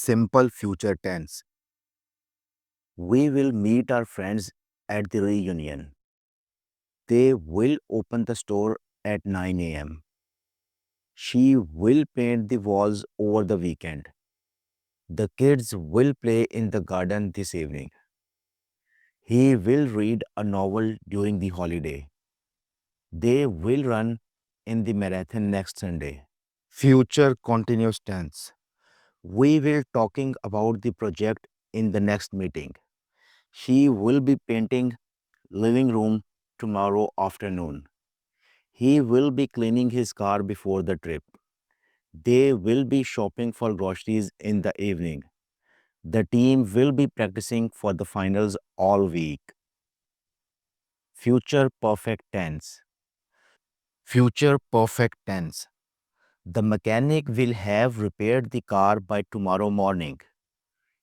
Simple future tense. We will meet our friends at the reunion. They will open the store at 9 a.m. She will paint the walls over the weekend. The kids will play in the garden this evening. He will read a novel during the holiday. They will run in the marathon next Sunday. Future continuous tense. We will talking about the project in the next meeting. She will be painting living room tomorrow afternoon. He will be cleaning his car before the trip. They will be shopping for groceries in the evening. The team will be practicing for the finals all week. Future perfect tense. Future perfect tense. The mechanic will have repaired the car by tomorrow morning.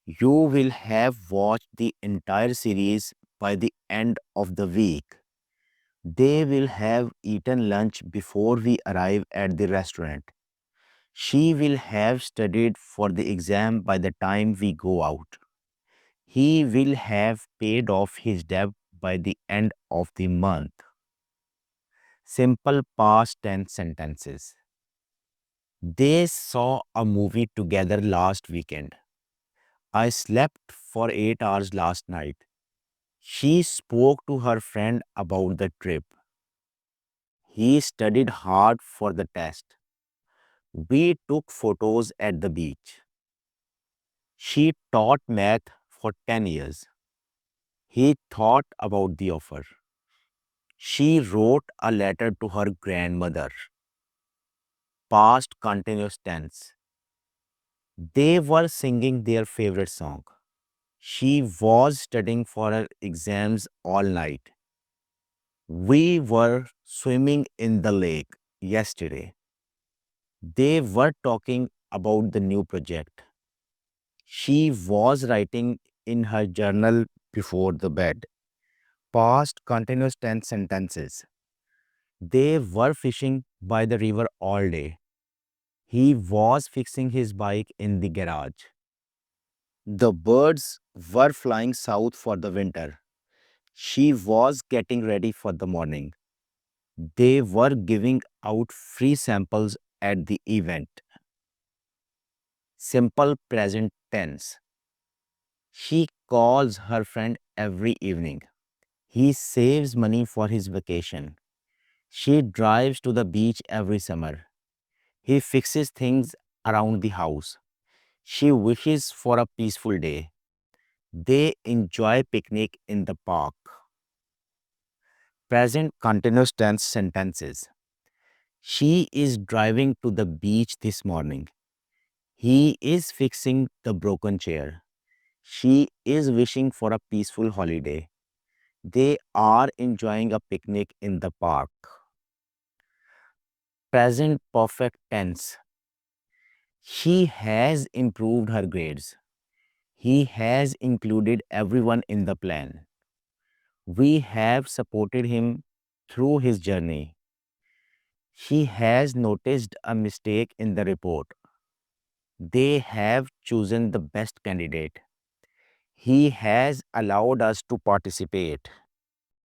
You will have watched the entire series by the end of the week. They will have eaten lunch before we arrive at the restaurant. She will have studied for the exam by the time we go out. He will have paid off his debt by the end of the month. Simple past tense sentences. They saw a movie together last weekend. I slept for 8 hours last night. She spoke to her friend about the trip. He studied hard for the test. We took photos at the beach. She taught math for 10 years. He thought about the offer. She wrote a letter to her grandmother. Past continuous tense. They were singing their favorite song. She was studying for her exams all night. We were swimming in the lake yesterday. They were talking about the new project. She was writing in her journal before the bed. Past continuous tense sentences. They were fishing by the river all day. He was fixing his bike in the garage. The birds were flying south for the winter. She was getting ready for the morning. They were giving out free samples at the event. Simple present tense. She calls her friend every evening. He saves money for his vacation. She drives to the beach every summer. He fixes things around the house. She wishes for a peaceful day. They enjoy picnic in the park. Present continuous tense sentences. She is driving to the beach this morning. He is fixing the broken chair. She is wishing for a peaceful holiday. They are enjoying a picnic in the park. Present perfect tense. She has improved her grades. He has included everyone in the plan. We have supported him through his journey. She has noticed a mistake in the report. They have chosen the best candidate. He has allowed us to participate.